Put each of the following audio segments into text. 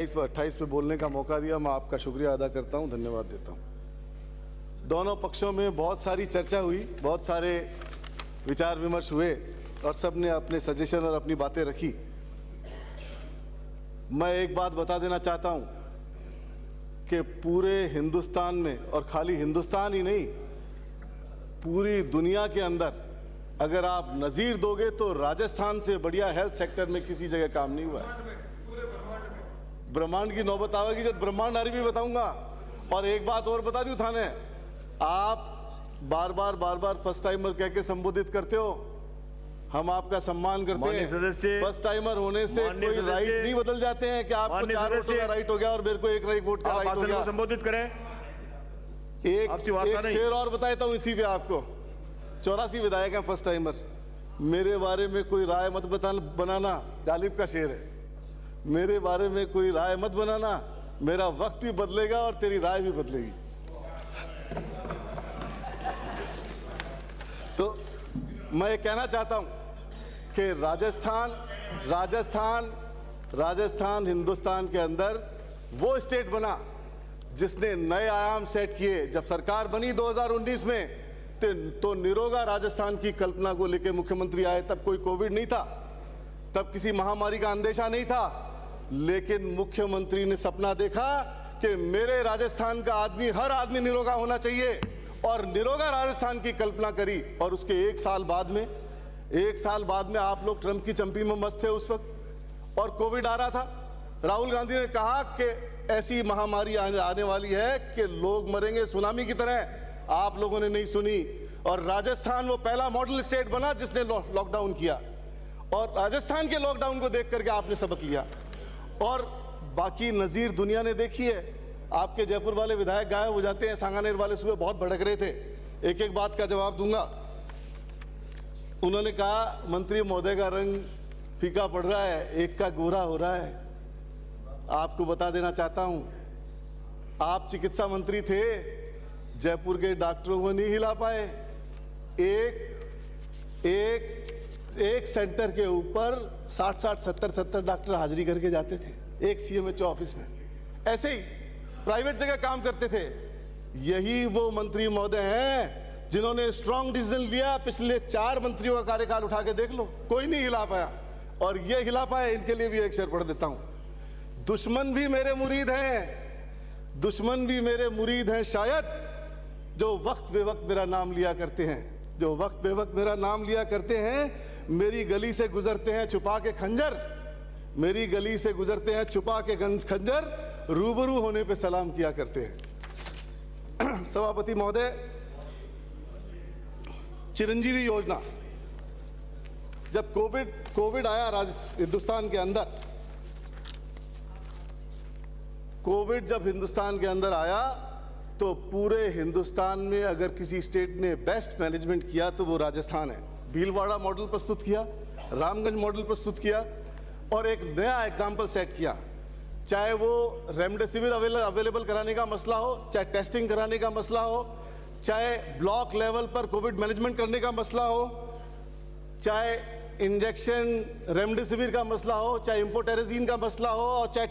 28 में बोलने का मौका दिया, मैं आपका शुक्रिया अदा करता हूं, धन्यवाद देता हूं। दोनों पक्षों में बहुत सारी चर्चा हुई, बहुत सारे विचार विमर्श हुए और सब ने अपने सजेशन और अपनी बातें रखी। मैं एक बात बता देना चाहता हूं कि पूरे हिंदुस्तान में, और खाली हिंदुस्तान ही नहीं, पूरी दुनिया के अंदर अगर आप नज़ीर दोगे तो राजस्थान से बढ़िया हेल्थ सेक्टर में किसी जगह काम नहीं हुआ है। ब्रह्मांड की नौबत आवेगी जब ब्रह्मांड हारी भी बताऊंगा। और एक बात और बता दूं थाने, आप बार बार फर्स्ट टाइमर कह के संबोधित करते हो, हम आपका सम्मान करते हैं। फर्स्ट टाइमर होने से कोई राइट नहीं बदल जाते हैं कि आपको 4 वोटों का राइट हो गया और मेरे को 1 वोट का राइट हो गया। संबोधित करें। एक शेर और बताता हूं इसी पे आपको। 84 विधायक हैं फर्स्ट टाइमर। मेरे बारे में कोई राय मत बनाना, गालिब का शेर है। मेरे बारे में कोई राय मत बनाना, मेरा वक्त भी बदलेगा और तेरी राय भी बदलेगी। तो मैं ये कहना चाहता हूं कि राजस्थान हिंदुस्तान के अंदर वो स्टेट बना जिसने नए आयाम सेट किए। जब सरकार बनी 2019 में तो निरोगा राजस्थान की कल्पना को लेकर मुख्यमंत्री आए। तब कोई कोविड नहीं था, तब किसी महामारी का अंदेशा नहीं था, लेकिन मुख्यमंत्री ने सपना देखा कि मेरे राजस्थान का आदमी, हर आदमी निरोगा होना चाहिए, और निरोगा राजस्थान की कल्पना करी। और उसके एक साल बाद में आप लोग ट्रंप की चंपी में मस्त थे उस वक्त, और कोविड आ रहा था। राहुल गांधी ने कहा कि ऐसी महामारी आने वाली है कि लोग मरेंगे सुनामी की तरह। आप लोगों ने नहीं सुनी, और राजस्थान वो पहला मॉडल स्टेट बना जिसने लॉकडाउन किया, और राजस्थान के लॉकडाउन को देख करके आपने सबक लिया। और बाकी नज़ीर दुनिया ने देखी है। आपके जयपुर वाले विधायक गायब हो जाते हैं, सांगानेर वाले सुबह बहुत भड़क रहे थे। एक एक बात का जवाब दूंगा। उन्होंने कहा मंत्री महोदय का रंग फीका पड़ रहा है, एक का गोरा हो रहा है। आपको बता देना चाहता हूं, आप चिकित्सा मंत्री थे, जयपुर के डॉक्टरों को नहीं हिला पाए। एक सेंटर के ऊपर 60 70 डॉक्टर हाजिरी करके जाते थे एक सीएमएचओ ऑफिस में। ऐसे ही प्राइवेट जगह काम करते थे। यही वो मंत्री महोदय हैं जिन्होंने स्ट्रांग डिसीजन लिया। पिछले 4 मंत्रियों का कार्यकाल उठा के देख लो, कोई नहीं हिला पाया, और ये हिला पाए। इनके लिए भी एक शेर पढ़ देता हूं। दुश्मन भी मेरे मुरीद हैं शायद, जो वक्त बेवक्त मेरा नाम लिया करते हैं। मेरी गली से गुजरते हैं छुपा के खंजर, रूबरू होने पे सलाम किया करते हैं। सभापति महोदय, चिरंजीवी योजना, जब कोविड आया हिंदुस्तान के अंदर, कोविड जब हिंदुस्तान के अंदर आया तो पूरे हिंदुस्तान में अगर किसी स्टेट ने बेस्ट मैनेजमेंट किया तो वो राजस्थान है। भीलवाड़ा मॉडल प्रस्तुत किया, रामगंज मॉडल प्रस्तुत किया, और एक नया एग्जाम्पल सेट किया। चाहे वो रेमडेसिविर अवेलेबल कराने का मसला हो, चाहे टेस्टिंग कराने का मसला हो, चाहे ब्लॉक लेवल पर कोविड मैनेजमेंट करने का मसला हो, चाहे इंजेक्शन रेमडेसिविर का मसला हो, चाहे इम्पोटेरेजिन का मसला हो, और चाहे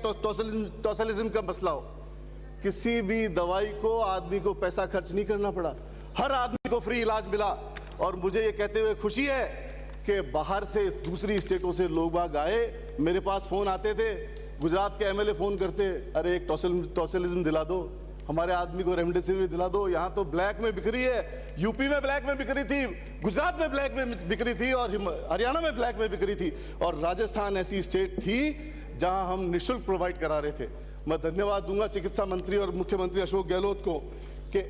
टोसिलिज्म का मसला हो। किसी भी दवाई को आदमी को पैसा खर्च नहीं करना पड़ा, हर आदमी को फ्री इलाज मिला। और मुझे ये कहते हुए खुशी है कि बाहर से दूसरी स्टेटों से लोग बाग आए, मेरे पास फोन आते थे, गुजरात के एमएलए फोन करते, अरे एक टोसिलिज्म दिला दो, हमारे आदमी को रेमडेसिविर दिला दो। यहाँ तो ब्लैक में बिक रही है, यूपी में ब्लैक में बिक रही थी, गुजरात में ब्लैक में बिक रही थी, और हरियाणा में ब्लैक में बिक रही थी, और राजस्थान ऐसी स्टेट थी जहां हम निःशुल्क प्रोवाइड करा रहे थे। मैं धन्यवाद दूंगा चिकित्सा मंत्री और मुख्यमंत्री अशोक गहलोत को कि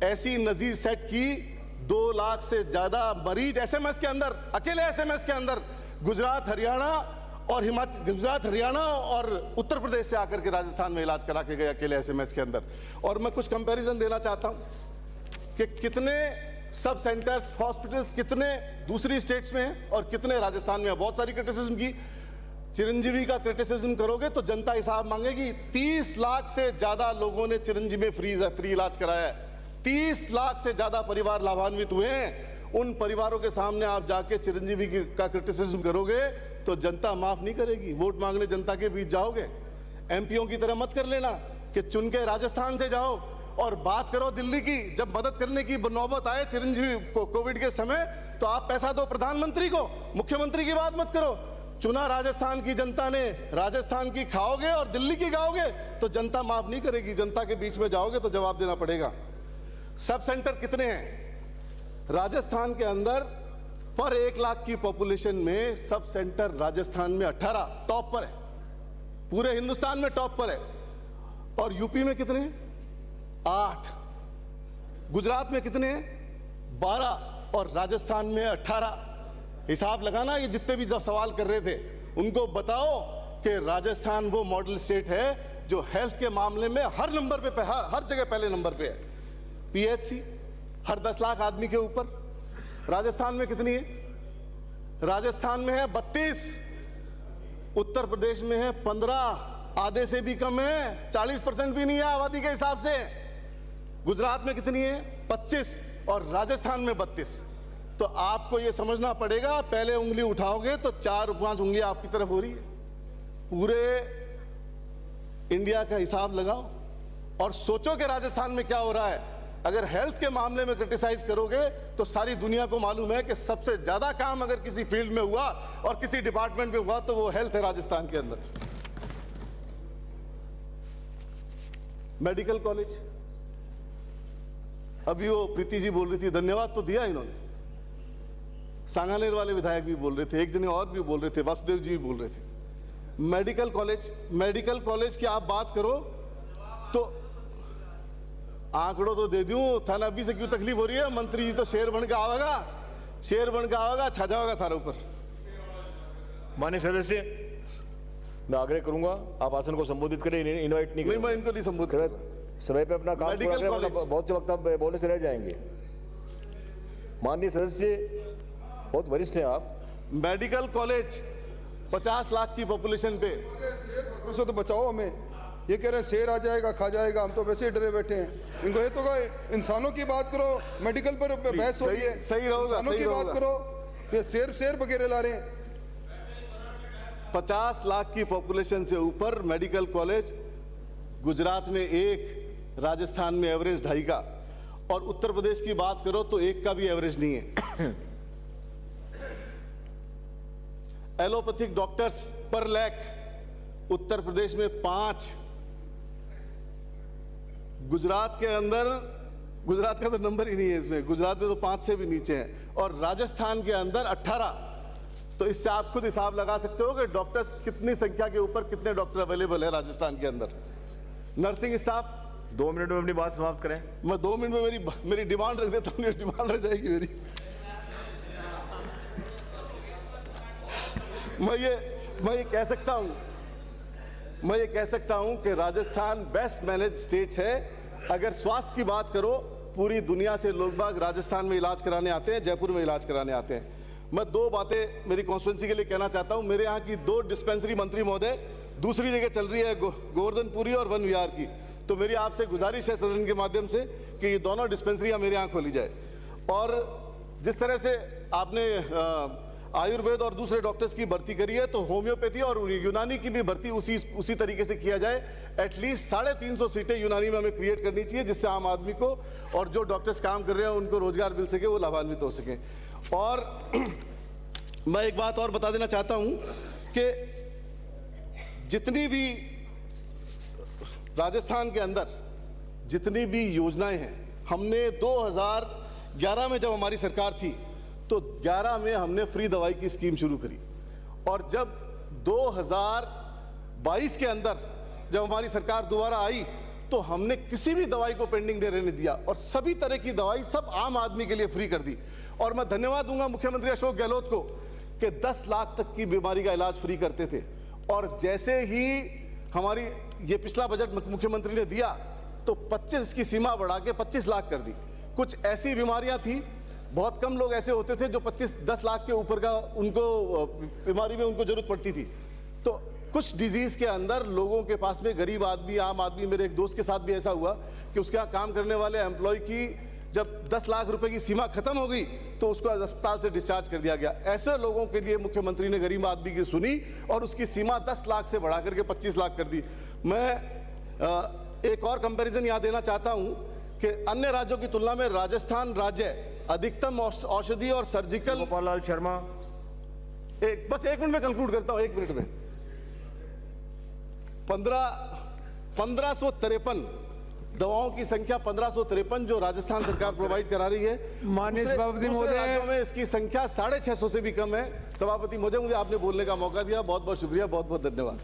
ऐसी नजीर सेट की। 2 लाख से ज्यादा मरीज एसएमएस के अंदर, अकेले एसएमएस के अंदर गुजरात हरियाणा और उत्तर प्रदेश से आकर के राजस्थान में इलाज करा के गए अकेले एसएमएस के अंदर। और मैं कुछ कंपैरिजन देना चाहता हूं कि कितने सब सेंटर्स, हॉस्पिटल्स कितने दूसरी स्टेट्स में हैं और कितने राजस्थान में। बहुत सारी क्रिटिसिज्म की, चिरंजीवी का क्रिटिसिज्म करोगे तो जनता हिसाब मांगेगी। 30 लाख से ज्यादा लोगों ने चिरंजीवी में फ्री इलाज कराया है। 30 लाख से ज्यादा परिवार लाभान्वित हुए हैं। उन परिवारों के सामने आप जाके चिरंजीवी का क्रिटिसिज्म करोगे तो जनता माफ नहीं करेगी। वोट मांगने जनता के बीच जाओगे। एमपीओ की तरह मत कर लेना कि चुन के राजस्थान से जाओ और बात करो दिल्ली की। जब मदद करने की नौबत आए चिरंजीवी को कोविड के समय, तो आप पैसा दो प्रधानमंत्री को, मुख्यमंत्री की बात मत करो। चुना राजस्थान की जनता ने, राजस्थान की खाओगे और दिल्ली की गाओगे तो जनता माफ नहीं करेगी। जनता के बीच में जाओगे तो जवाब देना पड़ेगा। सब सेंटर कितने हैं राजस्थान के अंदर? पर 1 लाख की पॉपुलेशन में सब सेंटर राजस्थान में 18 टॉप पर है, पूरे हिंदुस्तान में टॉप पर है। और यूपी में कितने हैं? 8। गुजरात में कितने हैं? 12। और राजस्थान में 18। हिसाब लगाना। ये जितने भी जब सवाल कर रहे थे उनको बताओ कि राजस्थान वो मॉडल स्टेट है जो हेल्थ के मामले में हर नंबर पे, हर जगह पहले नंबर पे है। पीएचसी हर 10 लाख आदमी के ऊपर। राजस्थान में कितनी है? राजस्थान में है 32। उत्तर प्रदेश में है 15, आधे से भी कम है, 40% भी नहीं है आबादी के हिसाब से। गुजरात में कितनी है? 25 और राजस्थान में 32। तो आपको यह समझना पड़ेगा, पहले उंगली उठाओगे तो 4-5 उंगलियां आपकी तरफ हो रही है। पूरे इंडिया का हिसाब लगाओ और सोचो कि राजस्थान में क्या हो रहा है। अगर हेल्थ के मामले में क्रिटिसाइज करोगे तो सारी दुनिया को मालूम है कि सबसे ज्यादा काम अगर किसी फील्ड में हुआ और किसी डिपार्टमेंट में हुआ तो वो हेल्थ है राजस्थान के अंदर। मेडिकल कॉलेज, अभी वो प्रीति जी बोल रही थी, धन्यवाद तो दिया इन्होंने। सांगानेर वाले विधायक भी बोल रहे थे, एक जने और भी बोल रहे थे, वासुदेव जी भी बोल रहे थे। मेडिकल कॉलेज की आप बात करो तो आंकड़ों तो दे दूं, थाना अभी से क्यों तकलीफ हो रही है? मंत्री जी तो शेर बन के आवेगा, शेर बन के आवेगा, छा जाएगा थारे ऊपर। माननीय सदस्य, मैं आग्रह करूंगा आप आसन को संबोधित करें, इनवाइट नहीं करें। मैं इनको नहीं संबोधित करूंगा। समय पे अपना काम पूरा करें, मतलब बहुत से वक्त आप बोलने से रह जाएंगे। माननीय सदस्य, बहुत वरिष्ठ हैं आप। मेडिकल कॉलेज 50 लाख की पॉपुलेशन पे। उसको तो बचाओ हमें। ये कह रहे हैं शेर आ जाएगा, खा जाएगा, हम तो वैसे ही डरे बैठे हैं। इनको ये तो कहो इंसानों की बात करो, मेडिकल पर बहस हो रही है, सही रहोगा, इंसानों की बात करो। ये शेर वगैरह ला रहे हैं। 50 लाख की पॉपुलेशन से ऊपर मेडिकल कॉलेज, गुजरात में 1, राजस्थान में एवरेज 2.5 का, और उत्तर प्रदेश की बात करो तो 1 का भी एवरेज नहीं है। एलोपैथिक डॉक्टर्स पर लाख उत्तर प्रदेश में 5। गुजरात के अंदर, गुजरात का तो नंबर ही नहीं है इसमें, गुजरात में तो 5 से भी नीचे है, और राजस्थान के अंदर 18। तो इससे आप खुद हिसाब लगा सकते हो कि डॉक्टर्स कितनी संख्या के ऊपर कितने डॉक्टर अवेलेबल है राजस्थान के अंदर। नर्सिंग स्टाफ, 2 मिनट में अपनी बात समाप्त करें। मैं 2 मिनट में मेरी डिमांड रख देता हूँ, डिमांड रह जाएगी मेरी। मैं ये कह सकता हूं कि राजस्थान बेस्ट मैनेज स्टेट है। अगर स्वास्थ्य की बात करो, पूरी दुनिया से लोग बाग राजस्थान में इलाज कराने आते हैं, जयपुर में इलाज कराने आते हैं। मैं 2 बातें मेरी कॉन्स्टिट्यूंसी के लिए कहना चाहता हूं। मेरे यहाँ की 2 डिस्पेंसरी मंत्री महोदय दूसरी जगह चल रही है, गोवर्धनपुरी और वन विहार की। तो मेरी आपसे गुजारिश है सदन के माध्यम से कि ये दोनों डिस्पेंसरियां मेरे यहाँ खोली जाए। और जिस तरह से आपने आयुर्वेद और दूसरे डॉक्टर्स की भर्ती करी है, तो होम्योपैथी और यूनानी की भी भर्ती उसी तरीके से किया जाए। एटलीस्ट 350 सीटें यूनानी में हमें क्रिएट करनी चाहिए, जिससे आम आदमी को और जो डॉक्टर्स काम कर रहे हैं उनको रोजगार मिल सके, वो लाभान्वित हो सके। और मैं एक बात और बता देना चाहता हूं कि जितनी भी राजस्थान के अंदर जितनी भी योजनाएं हैं, हमने 2011 में जब हमारी सरकार थी तो 11 में हमने फ्री दवाई की स्कीम शुरू करी, और जब 2022 के अंदर जब हमारी सरकार दोबारा आई तो हमने किसी भी दवाई को पेंडिंग नहीं रहने दिया और सभी तरह की दवाई सब आम आदमी के लिए फ्री कर दी। और मैं धन्यवाद दूंगा मुख्यमंत्री अशोक गहलोत को कि 10 लाख तक की बीमारी का इलाज फ्री करते थे, और जैसे ही हमारी ये पिछला बजट मुख्यमंत्री ने दिया तो 25 की सीमा बढ़ा के 25 लाख कर दी। कुछ ऐसी बीमारियां थी, बहुत कम लोग ऐसे होते थे जो 25-10 लाख के ऊपर का उनको बीमारी में उनको जरूरत पड़ती थी। तो कुछ डिजीज के अंदर लोगों के पास में, गरीब आदमी, आम आदमी, मेरे एक दोस्त के साथ भी ऐसा हुआ कि उसके यहाँ काम करने वाले एम्प्लॉय की जब 10 लाख रुपए की सीमा खत्म हो गई तो उसको अस्पताल से डिस्चार्ज कर दिया गया। ऐसे लोगों के लिए मुख्यमंत्री ने गरीब आदमी की सुनी और उसकी सीमा 10 लाख से बढ़ा करके 25 लाख कर दी। मैं एक और कंपैरिजन यहाँ देना चाहता हूँ कि अन्य राज्यों की तुलना में राजस्थान राज्य अधिकतम औषधि और सर्जिकल गोपाल लाल शर्मा। बस एक मिनट में कंक्लूड करता हूँ, एक मिनट में। 1553 दवाओं की संख्या 1553 जो राजस्थान सरकार प्रोवाइड करा रही है। माननीय दूसरे सभापति महोदय, राज्यों में इसकी संख्या 650 से भी कम है। सभापति महोदय, मुझे आपने बोलने का मौका दिया, बहुत बहुत शुक्रिया, बहुत बहुत धन्यवाद।